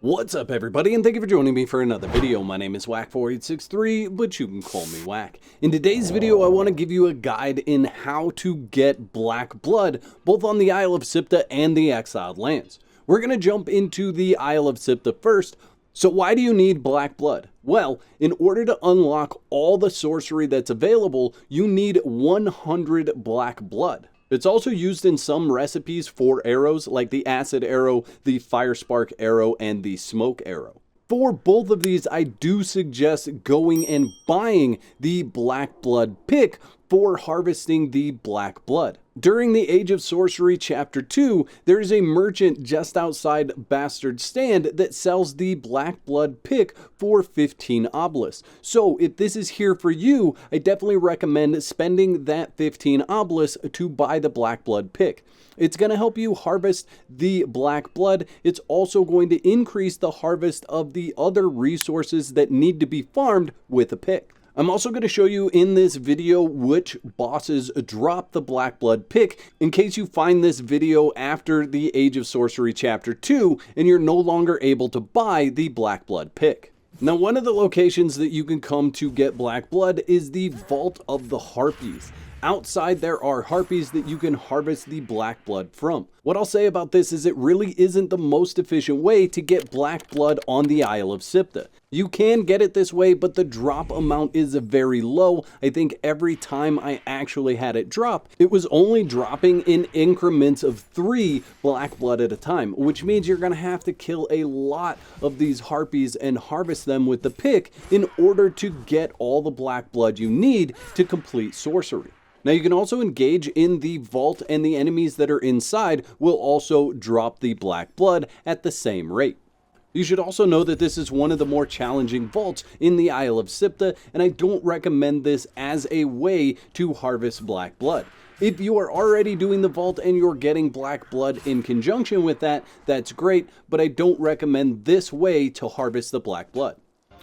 What's up everybody, and thank you for joining me for another video. My name is Whack4863, but you can call me Whack. In today's video, I want to give you a guide in how to get Black Blood, both on the Isle of Siptah and the Exiled Lands. We're going to jump into the Isle of Siptah first. So why do you need Black Blood? Well, in order to unlock all the sorcery that's available, you need 100 Black Blood. It's also used in some recipes for arrows, like the acid arrow, the fire spark arrow, and the smoke arrow. For both of these, I do suggest going and buying the Black Blood pick for harvesting the Black Blood. During the Age of Sorcery Chapter 2, there is a merchant just outside Bastard Stand that sells the Black Blood pick for 15 obelisks. So if this is here for you, I definitely recommend spending that 15 obelisks to buy the Black Blood pick. It's going to help you harvest the Black Blood. It's also going to increase the harvest of the other resources that need to be farmed with a pick. I'm also going to show you in this video which bosses drop the Black Blood pick in case you find this video after the Age of Sorcery Chapter 2 and you're no longer able to buy the Black Blood pick. Now, one of the locations that you can come to get Black Blood is the Vault of the Harpies. Outside there are harpies that you can harvest the Black Blood from. What I'll say about this is it really isn't the most efficient way to get Black Blood on the Isle of Siptah. You can get it this way, but the drop amount is very low. I think every time I actually had it drop, it was only dropping in increments of 3 Black Blood at a time, which means you're going to have to kill a lot of these harpies and harvest them with the pick in order to get all the Black Blood you need to complete sorcery. Now you can also engage in the vault, and the enemies that are inside will also drop the Black Blood at the same rate. You should also know that this is one of the more challenging vaults in the Isle of Siptah, and I don't recommend this as a way to harvest Black Blood. If you are already doing the vault and you're getting Black Blood in conjunction with that, that's great, but I don't recommend this way to harvest the Black Blood.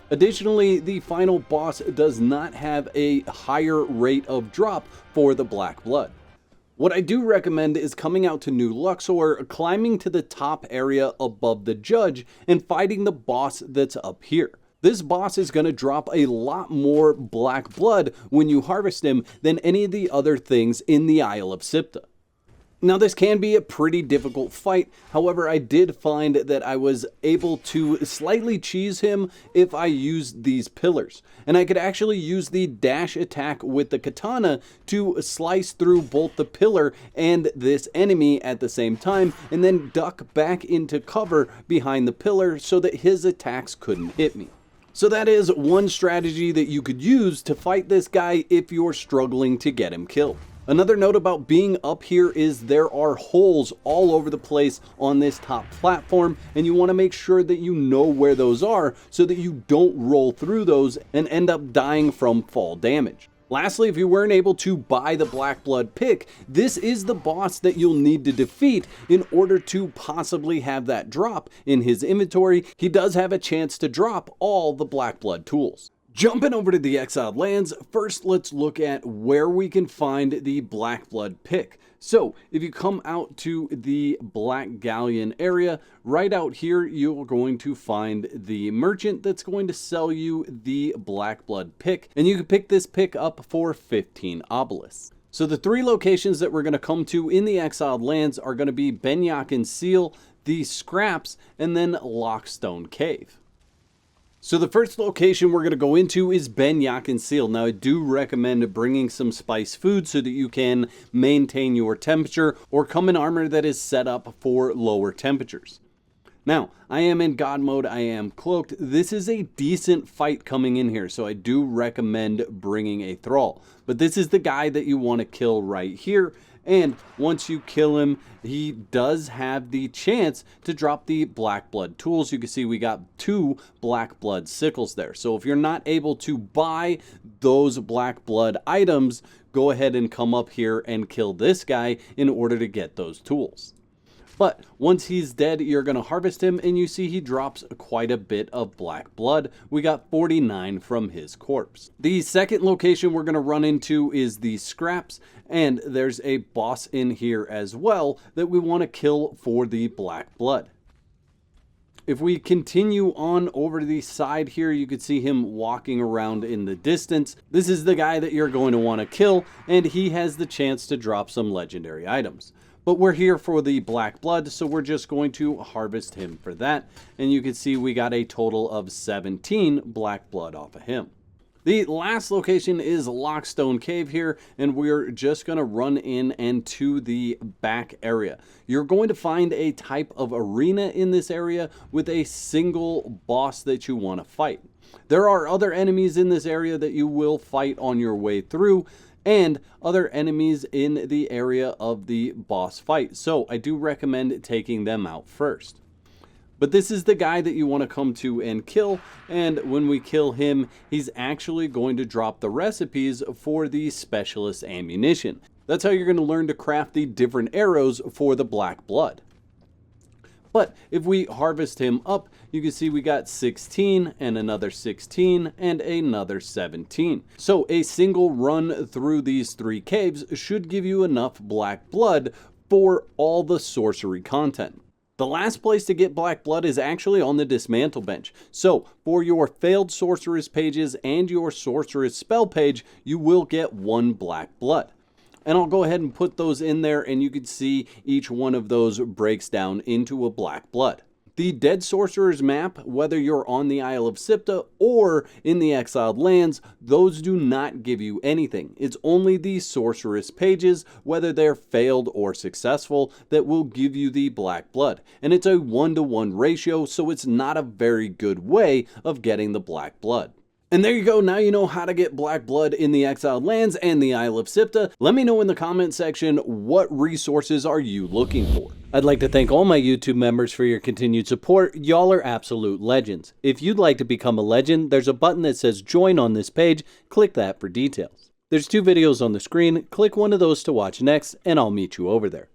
Additionally, the final boss does not have a higher rate of drop for the Black Blood. What I do recommend is coming out to New Luxor, climbing to the top area above the judge, and fighting the boss that's up here. This boss is going to drop a lot more Black Blood when you harvest him than any of the other things in the Isle of Siptah. Now this can be a pretty difficult fight, however I did find that I was able to slightly cheese him if I used these pillars. And I could actually use the dash attack with the katana to slice through both the pillar and this enemy at the same time, and then duck back into cover behind the pillar so that his attacks couldn't hit me. So that is one strategy that you could use to fight this guy if you're struggling to get him killed. Another note about being up here is there are holes all over the place on this top platform, and you want to make sure that you know where those are so that you don't roll through those and end up dying from fall damage. Lastly, if you weren't able to buy the Black Blood pick, this is the boss that you'll need to defeat in order to possibly have that drop in his inventory. He does have a chance to drop all the Black Blood tools. Jumping over to the Exiled Lands, first let's look at where we can find the Black Blood pick. So if you come out to the Black Galleon area, right out here you're going to find the merchant that's going to sell you the Black Blood pick, and you can pick this pick up for 15 obelisks. So the 3 locations that we're going to come to in the Exiled Lands are going to be Benyakin Seal, the Scraps, and then Lockstone Cave. So the first location we're going to go into is Benyakin Seal. Now I do recommend bringing some spice food so that you can maintain your temperature or come in armor that is set up for lower temperatures. Now, I am in God mode, I am cloaked. This is a decent fight coming in here, so I do recommend bringing a thrall. But this is the guy that you want to kill right here. And once you kill him, he does have the chance to drop the Black Blood tools. You can see we got 2 Black Blood sickles there. So if you're not able to buy those Black Blood items, go ahead and come up here and kill this guy in order to get those tools. But once he's dead, you're going to harvest him, and you see he drops quite a bit of Black Blood. We got 49 from his corpse. The second location we're going to run into is the Scraps, and there's a boss in here as well that we want to kill for the Black Blood. If we continue on over to the side here, you could see him walking around in the distance. This is the guy that you're going to want to kill, and he has the chance to drop some legendary items. But we're here for the black blood, so we're just going to harvest him for that. And you can see we got a total of 17 black blood off of him. The last location is Lockstone Cave here, and we're just going to run in and to the back area. You're going to find a type of arena in this area with a single boss that you want to fight. There are other enemies in this area that you will fight on your way through, and other enemies in the area of the boss fight. So I do recommend taking them out first. But this is the guy that you want to come to and kill, and when we kill him, he's actually going to drop the recipes for the specialist ammunition. That's how you're going to learn to craft the different arrows for the black blood. But if we harvest him up, you can see we got 16 and another 16 and another 17. So a single run through these 3 caves should give you enough black blood for all the sorcery content. The last place to get black blood is actually on the dismantle bench. So for your failed sorceress pages and your sorceress spell page, you will get 1 black blood. And I'll go ahead and put those in there, and you can see each one of those breaks down into a black blood. The Dead Sorcerers map, whether you're on the Isle of Sipta or in the Exiled Lands, those do not give you anything. It's only the sorceress pages, whether they're failed or successful, that will give you the black blood. And it's a 1-to-1 ratio, so it's not a very good way of getting the black blood. And there you go, now you know how to get black blood in the Exiled Lands and the Isle of Sipta. Let me know in the comment section, what resources are you looking for? I'd like to thank all my YouTube members for your continued support. Y'all are absolute legends. If you'd like to become a legend, there's a button that says join on this page. Click that for details. There's 2 videos on the screen. Click one of those to watch next, and I'll meet you over there.